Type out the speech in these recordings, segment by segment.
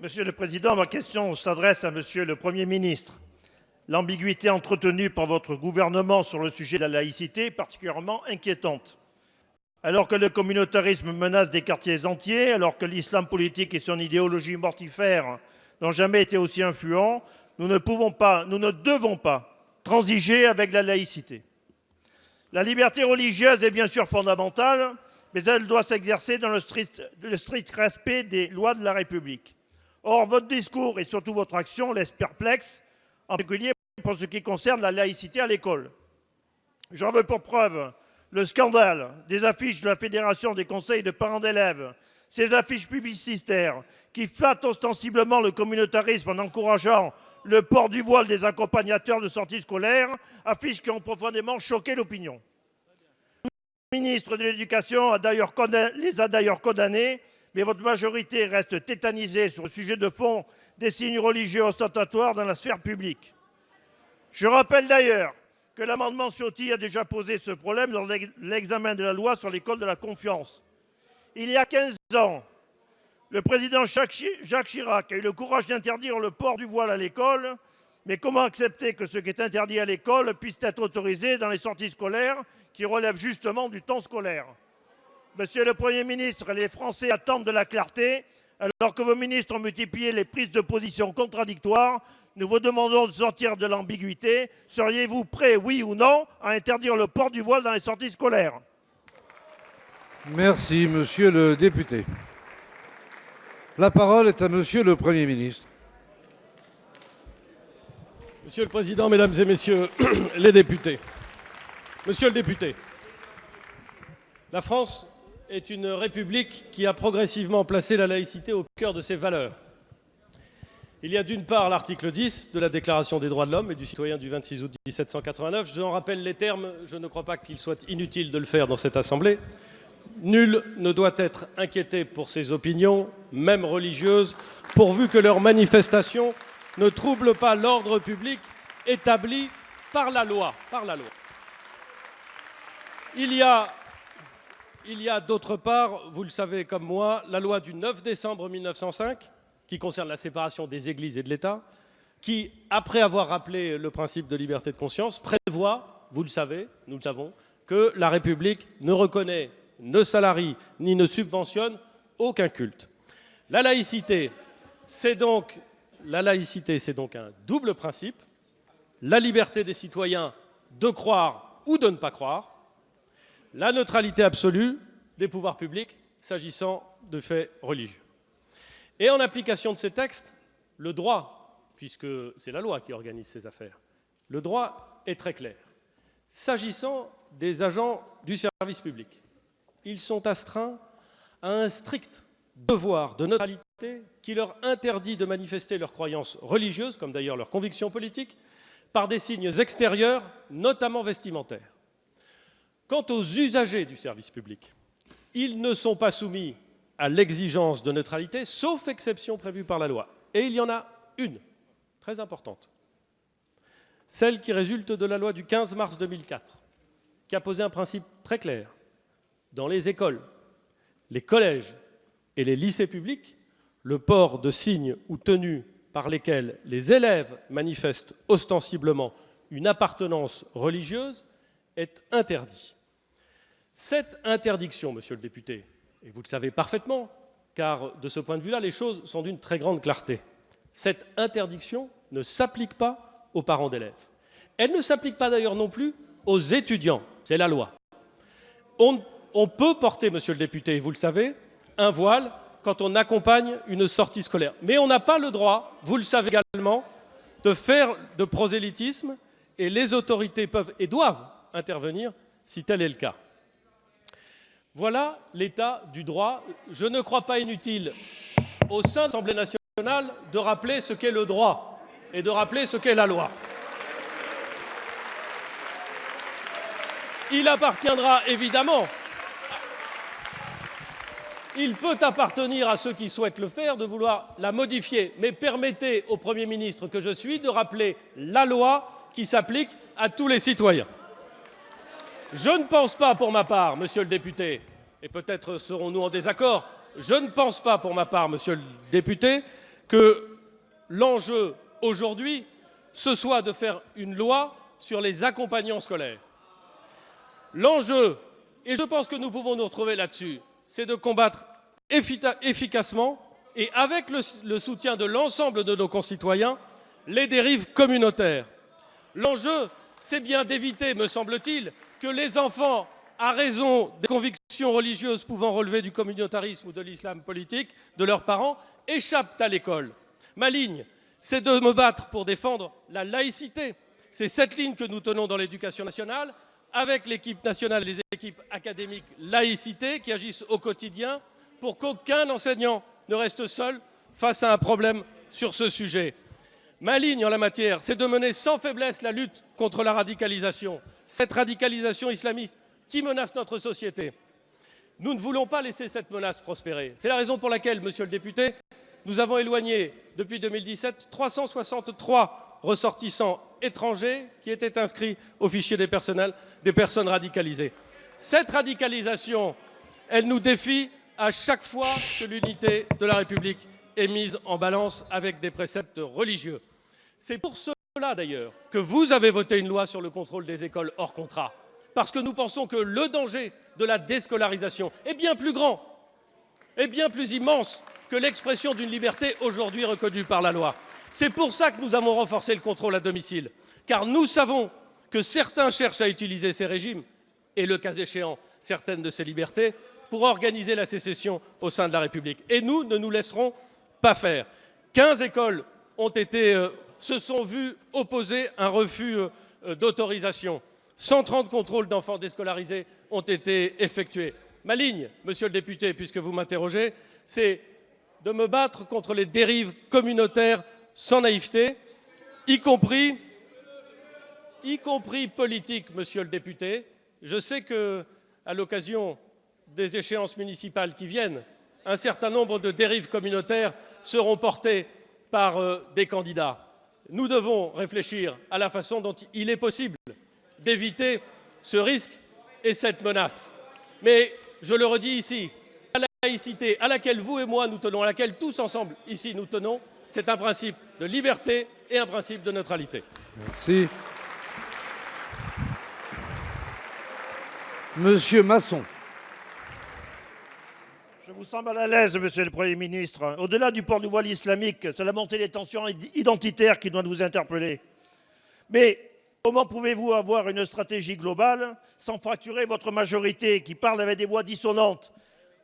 Monsieur le Président, ma question s'adresse à Monsieur le Premier ministre. L'ambiguïté entretenue par votre gouvernement sur le sujet de la laïcité est particulièrement inquiétante. Alors que le communautarisme menace des quartiers entiers, alors que l'islam politique et son idéologie mortifère n'ont jamais été aussi influents, nous ne devons pas transiger avec la laïcité. La liberté religieuse est bien sûr fondamentale, mais elle doit s'exercer dans le strict respect des lois de la République. Or, votre discours et surtout votre action laissent perplexe, en particulier pour ce qui concerne la laïcité à l'école. J'en veux pour preuve le scandale des affiches de la Fédération des conseils de parents d'élèves, ces affiches publicitaires qui flattent ostensiblement le communautarisme en encourageant le port du voile des accompagnateurs de sorties scolaires, affiches qui ont profondément choqué l'opinion. Le ministre de l'Éducation les a d'ailleurs condamnés, mais votre majorité reste tétanisée sur le sujet de fond des signes religieux ostentatoires dans la sphère publique. Je rappelle d'ailleurs que l'amendement Ciotti a déjà posé ce problème lors de l'examen de la loi sur l'école de la confiance. Il y a 15 ans, le président Jacques Chirac a eu le courage d'interdire le port du voile à l'école, mais comment accepter que ce qui est interdit à l'école puisse être autorisé dans les sorties scolaires qui relèvent justement du temps scolaire? Monsieur le Premier ministre, les Français attendent de la clarté, alors que vos ministres ont multiplié les prises de position contradictoires. Nous vous demandons de sortir de l'ambiguïté. Seriez-vous prêt, oui ou non, à interdire le port du voile dans les sorties scolaires? Merci, monsieur le député. La parole est à monsieur le Premier ministre. Monsieur le Président, Mesdames et Messieurs les députés. Monsieur le député, la France est une république qui a progressivement placé la laïcité au cœur de ses valeurs. Il y a d'une part l'article 10 de la Déclaration des droits de l'homme et du citoyen du 26 août 1789. Je en rappelle les termes, je ne crois pas qu'il soit inutile de le faire dans cette Assemblée. Nul ne doit être inquiété pour ses opinions, même religieuses, pourvu que leurs manifestations ne troublent pas l'ordre public établi par la loi. Il y a d'autre part, vous le savez comme moi, la loi du 9 décembre 1905, qui concerne la séparation des églises et de l'État, qui, après avoir rappelé le principe de liberté de conscience, prévoit, vous le savez, nous le savons, que la République ne reconnaît, ne salarie, ni ne subventionne aucun culte. La laïcité, c'est donc un double principe, la liberté des citoyens de croire ou de ne pas croire, la neutralité absolue des pouvoirs publics s'agissant de faits religieux. Et en application de ces textes, le droit, puisque c'est la loi qui organise ces affaires, le droit est très clair. S'agissant des agents du service public, ils sont astreints à un strict devoir de neutralité qui leur interdit de manifester leurs croyances religieuses, comme d'ailleurs leurs convictions politiques, par des signes extérieurs, notamment vestimentaires. Quant aux usagers du service public, ils ne sont pas soumis à l'exigence de neutralité, sauf exception prévue par la loi. Et il y en a une, très importante, celle qui résulte de la loi du 15 mars 2004, qui a posé un principe très clair. Dans les écoles, les collèges et les lycées publics, le port de signes ou tenues par lesquels les élèves manifestent ostensiblement une appartenance religieuse est interdit. Cette interdiction, monsieur le député, et vous le savez parfaitement, car de ce point de vue-là, les choses sont d'une très grande clarté, cette interdiction ne s'applique pas aux parents d'élèves. Elle ne s'applique pas d'ailleurs non plus aux étudiants, c'est la loi. On peut porter, monsieur le député, vous le savez, un voile quand on accompagne une sortie scolaire. Mais on n'a pas le droit, vous le savez également, de faire de prosélytisme, et les autorités peuvent et doivent intervenir si tel est le cas. Voilà l'état du droit. Je ne crois pas inutile, au sein de l'Assemblée nationale, de rappeler ce qu'est le droit et de rappeler ce qu'est la loi. Il appartiendra évidemment, il peut appartenir à ceux qui souhaitent le faire de vouloir la modifier, mais permettez au Premier ministre que je suis de rappeler la loi qui s'applique à tous les citoyens. Je ne pense pas pour ma part, monsieur le député, et peut-être serons-nous en désaccord, je ne pense pas pour ma part, monsieur le député, que l'enjeu aujourd'hui, ce soit de faire une loi sur les accompagnants scolaires. L'enjeu, et je pense que nous pouvons nous retrouver là-dessus, c'est de combattre efficacement et avec le soutien de l'ensemble de nos concitoyens, les dérives communautaires. L'enjeu, c'est bien d'éviter, me semble-t-il, que les enfants, à raison des convictions religieuses pouvant relever du communautarisme ou de l'islam politique de leurs parents, échappent à l'école. Ma ligne, c'est de me battre pour défendre la laïcité. C'est cette ligne que nous tenons dans l'éducation nationale, avec l'équipe nationale et les équipes académiques laïcité qui agissent au quotidien pour qu'aucun enseignant ne reste seul face à un problème sur ce sujet. Ma ligne en la matière, c'est de mener sans faiblesse la lutte contre la radicalisation, cette radicalisation islamiste qui menace notre société. Nous ne voulons pas laisser cette menace prospérer. C'est la raison pour laquelle, monsieur le député, nous avons éloigné depuis 2017 363 ressortissants étrangers qui étaient inscrits au fichier des personnes radicalisées. Cette radicalisation, elle nous défie à chaque fois que l'unité de la République est mise en balance avec des préceptes religieux. C'est pour cela d'ailleurs que vous avez voté une loi sur le contrôle des écoles hors contrat, parce que nous pensons que le danger de la déscolarisation est bien plus grand, est bien plus immense que l'expression d'une liberté aujourd'hui reconnue par la loi. C'est pour ça que nous avons renforcé le contrôle à domicile, car nous savons que certains cherchent à utiliser ces régimes, et le cas échéant, certaines de ces libertés, pour organiser la sécession au sein de la République. Et nous ne nous laisserons pas faire. 15 écoles se sont vues opposer un refus d'autorisation. 130 contrôles d'enfants déscolarisés ont été effectués. Ma ligne, monsieur le député, puisque vous m'interrogez, c'est de me battre contre les dérives communautaires sans naïveté, y compris politique, monsieur le député. Je sais qu'à l'occasion des échéances municipales qui viennent, un certain nombre de dérives communautaires seront portées par des candidats. Nous devons réfléchir à la façon dont il est possible d'éviter ce risque et cette menace. Mais je le redis ici, la laïcité à laquelle vous et moi nous tenons, à laquelle tous ensemble ici nous tenons, c'est un principe de liberté et un principe de neutralité. Merci. Monsieur Masson. Je vous sens mal à l'aise, monsieur le Premier ministre. Au-delà du port du voile islamique, c'est la montée des tensions identitaires qui doit nous interpeller. Mais comment pouvez-vous avoir une stratégie globale sans fracturer votre majorité qui parle avec des voix dissonantes,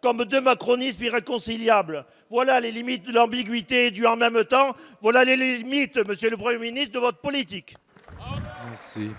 comme deux macronismes irréconciliables? Voilà les limites de l'ambiguïté et du en même temps. Voilà les limites, monsieur le Premier ministre, de votre politique. Merci.